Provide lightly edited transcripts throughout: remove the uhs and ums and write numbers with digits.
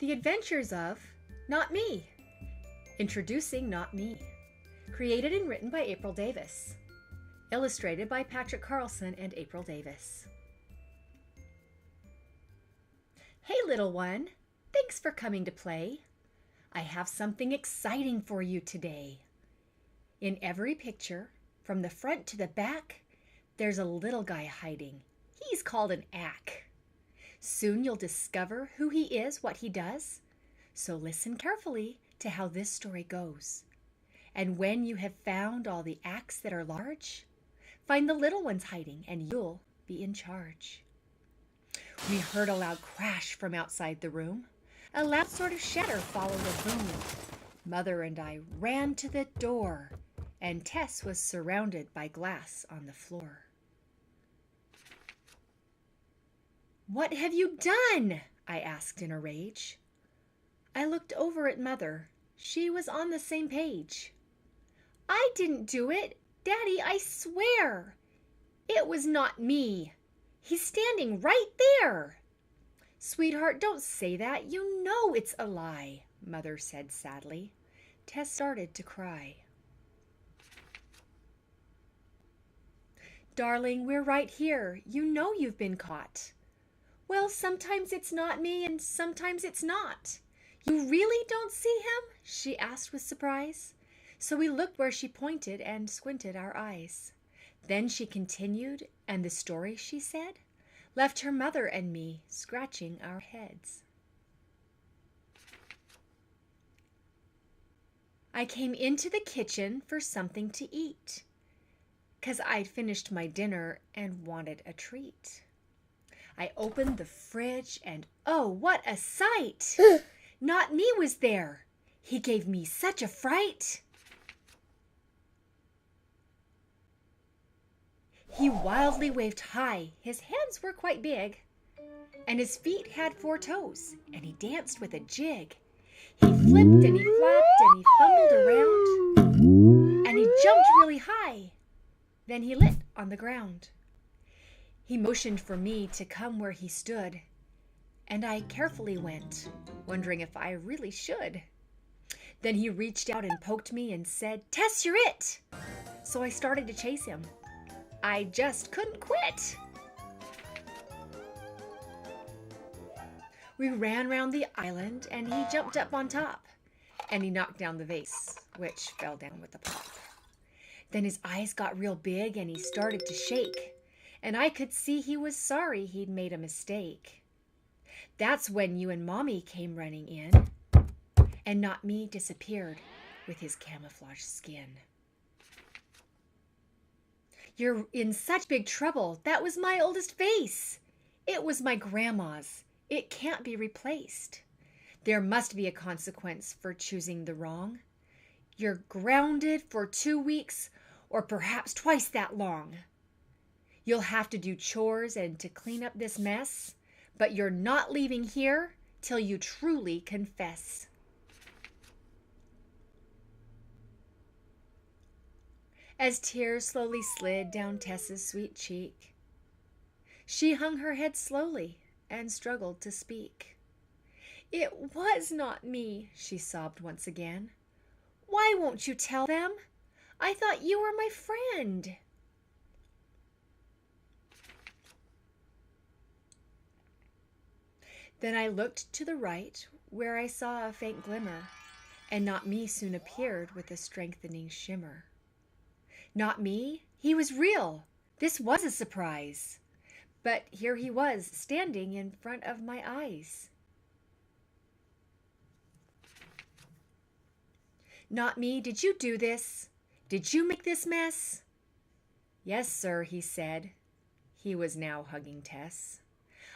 The Adventures of Not Me. Introducing Not Me. Created and written by April Davis. Illustrated by Patrick Carlson and April Davis. Hey little one, thanks for coming to play. I have something exciting for you today. In every picture, from the front to the back, there's a little guy hiding. He's called an ack. Soon you'll discover who he is, what he does. So listen carefully to how this story goes. And when you have found all the acks that are large, find the little ones hiding and you'll be in charge. We heard a loud crash from outside the room. A loud sort of shatter followed a boom. Mother and I ran to the door, and Tess was surrounded by glass on the floor. "What have you done?" I asked in a rage. I looked over at Mother. She was on the same page. "I didn't do it. Daddy, I swear. It was not me. He's standing right there." "Sweetheart, don't say that. You know it's a lie," Mother said sadly. Tess started to cry. "Darling, we're right here. You know you've been caught." "Well, sometimes it's not me and sometimes it's not." "You really don't see him?" she asked with surprise. So we looked where she pointed and squinted our eyes. Then she continued, and the story, she said, left her mother and me scratching our heads. I came into the kitchen for something to eat, 'cause I'd finished my dinner and wanted a treat. I opened the fridge and oh, what a sight! Not Me was there. He gave me such a fright. He wildly waved high. His hands were quite big, and his feet had 4 toes, and he danced with a jig. He flipped and he flapped and he fumbled around, and he jumped really high. Then he lit on the ground. He motioned for me to come where he stood, and I carefully went, wondering if I really should. Then he reached out and poked me and said, "Tess, you're it!" So I started to chase him. I just couldn't quit. We ran round the island, and he jumped up on top, and he knocked down the vase, which fell down with a pop. Then his eyes got real big, and he started to shake, and I could see he was sorry he'd made a mistake. That's when you and Mommy came running in, and Not Me disappeared with his camouflage skin. "You're in such big trouble. That was my oldest vase. It was my grandma's. It can't be replaced. There must be a consequence for choosing the wrong. You're grounded for 2 weeks, or perhaps twice that long. You'll have to do chores and to clean up this mess, but you're not leaving here till you truly confess." As tears slowly slid down Tess's sweet cheek, she hung her head slowly and struggled to speak. "It was not me," she sobbed once again. "Why won't you tell them? I thought you were my friend." Then I looked to the right, where I saw a faint glimmer, and Not Me soon appeared with a strengthening shimmer. Not Me, he was real. This was a surprise. But here he was, standing in front of my eyes. "Not Me, did you do this? Did you make this mess?" "Yes, sir," he said. He was now hugging Tess.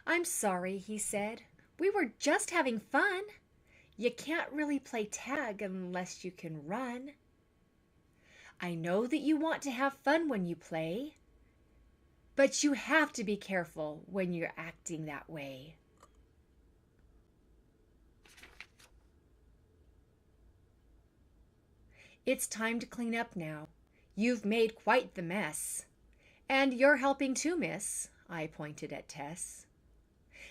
"I'm sorry," he said. "We were just having fun. You can't really play tag unless you can run. I know that you want to have fun when you play, but you have to be careful when you're acting that way." "It's time to clean up now. You've made quite the mess. And you're helping too, miss," I pointed at Tess.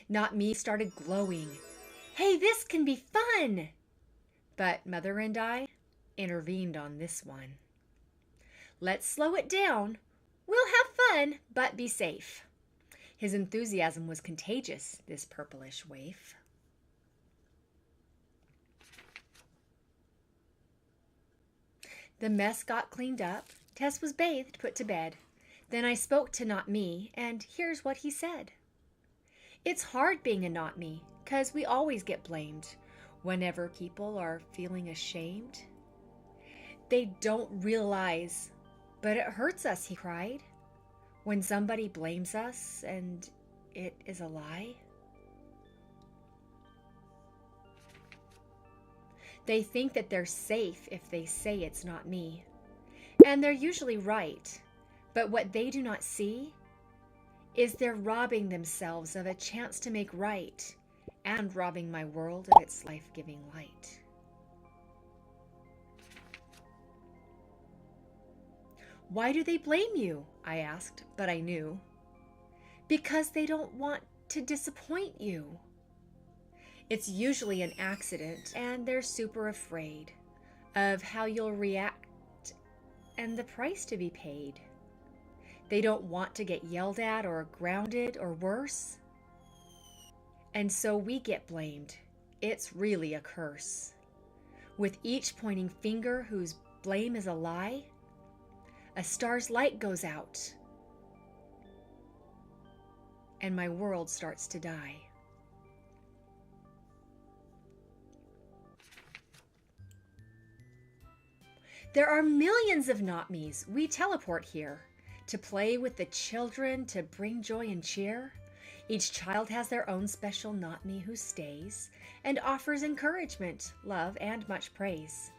Not Me started glowing. Hey, this can be fun! But Mother and I intervened on this one. Let's slow it down. We'll have fun, but be safe. His enthusiasm was contagious, this purplish waif. The mess got cleaned up. Tess was bathed, put to bed. Then I spoke to Not Me, and here's what he said. It's hard being a Not Me, 'cause we always get blamed whenever people are feeling ashamed. They don't realize, but it hurts us, he cried, when somebody blames us and it is a lie. They think that they're safe if they say it's not me. And they're usually right. But what they do not see is they're robbing themselves of a chance to make right and robbing my world of its life-giving light. Why do they blame you? I asked, but I knew. Because they don't want to disappoint you. It's usually an accident, and they're super afraid of how you'll react and the price to be paid. They don't want to get yelled at or grounded or worse. And so we get blamed. It's really a curse. With each pointing finger whose blame is a lie, a star's light goes out, and my world starts to die. There are millions of Not Me's. We teleport here to play with the children, to bring joy and cheer. Each child has their own special Not Me who stays and offers encouragement, love, and much praise.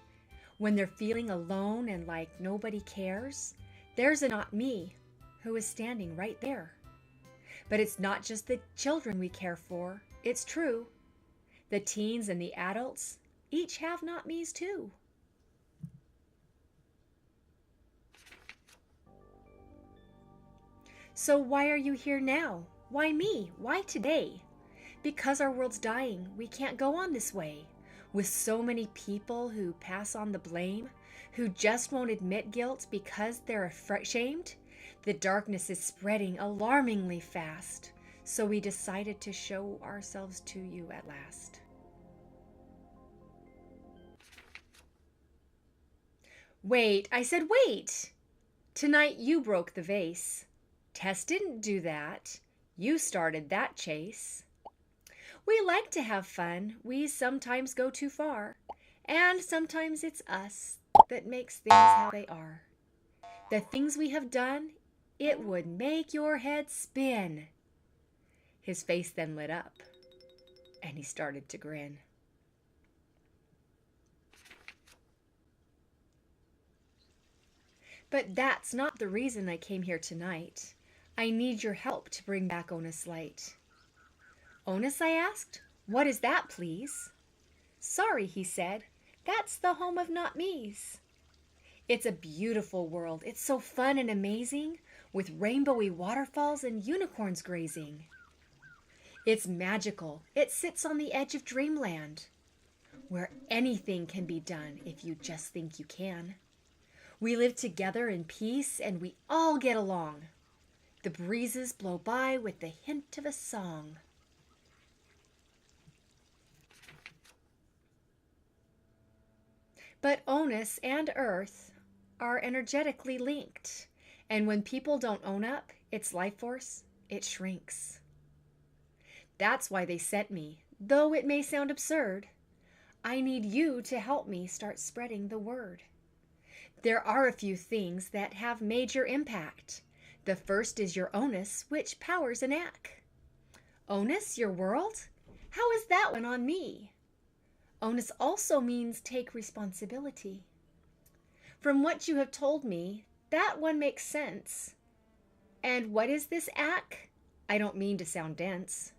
When they're feeling alone and like nobody cares, there's a Not Me who is standing right there. But it's not just the children we care for. It's true. The teens and the adults each have Not Me's too. So why are you here now? Why me? Why today? Because our world's dying. We can't go on this way. With so many people who pass on the blame, who just won't admit guilt because they're ashamed, the darkness is spreading alarmingly fast. So we decided to show ourselves to you at last. Wait, I said wait! Tonight you broke the vase. Tess didn't do that. You started that chase. We like to have fun. We sometimes go too far. And sometimes it's us that makes things how they are. The things we have done, it would make your head spin. His face then lit up, and he started to grin. But that's not the reason I came here tonight. I need your help to bring back Onus Light. Onus, I asked, what is that, please? Sorry, he said, that's the home of Not Me's. It's a beautiful world. It's so fun and amazing, with rainbowy waterfalls and unicorns grazing. It's magical. It sits on the edge of dreamland, where anything can be done if you just think you can. We live together in peace, and we all get along. The breezes blow by with the hint of a song. But Onus and Earth are energetically linked, and when people don't own up, its life force, it shrinks. That's why they sent me, though it may sound absurd. I need you to help me start spreading the word. There are a few things that have major impact. The first is your onus, which powers an act. Onus, your world? How is that one on me? Onus also means take responsibility. From what you have told me, that one makes sense. And what is this act? I don't mean to sound dense.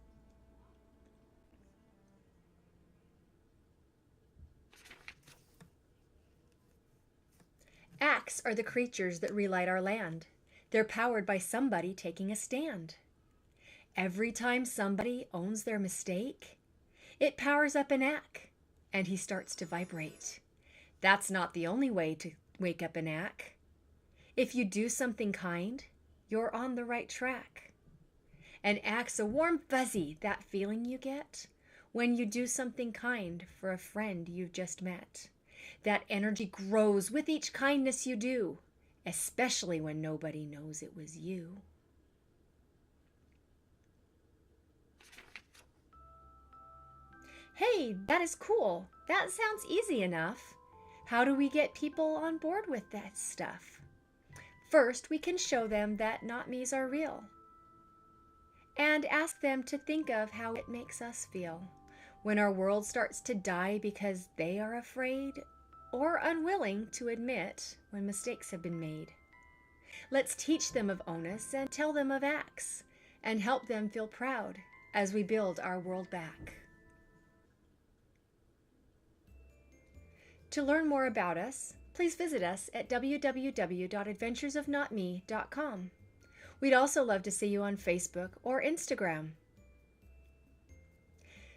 Acts are the creatures that relight our land. They're powered by somebody taking a stand. Every time somebody owns their mistake, It powers up an ack, and he starts to vibrate. That's not the only way to wake up an ack. If you do something kind, you're on the right track. An ack's a warm fuzzy, that feeling you get when you do something kind for a friend you've just met. That energy grows with each kindness you do, especially when nobody knows it was you. Hey, that is cool. That sounds easy enough. How do we get people on board with that stuff? First, we can show them that not me's are real and ask them to think of how it makes us feel when our world starts to die because they are afraid or unwilling to admit when mistakes have been made. Let's teach them of onus and tell them of acts and help them feel proud as we build our world back. To learn more about us, please visit us at www.adventuresofnotme.com. We'd also love to see you on Facebook or Instagram.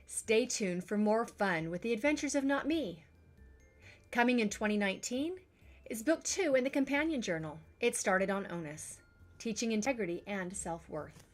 Stay tuned for more fun with the Adventures of Not Me. Coming in 2019 is Book 2 in the Companion Journal. It started on onus, teaching integrity and self-worth.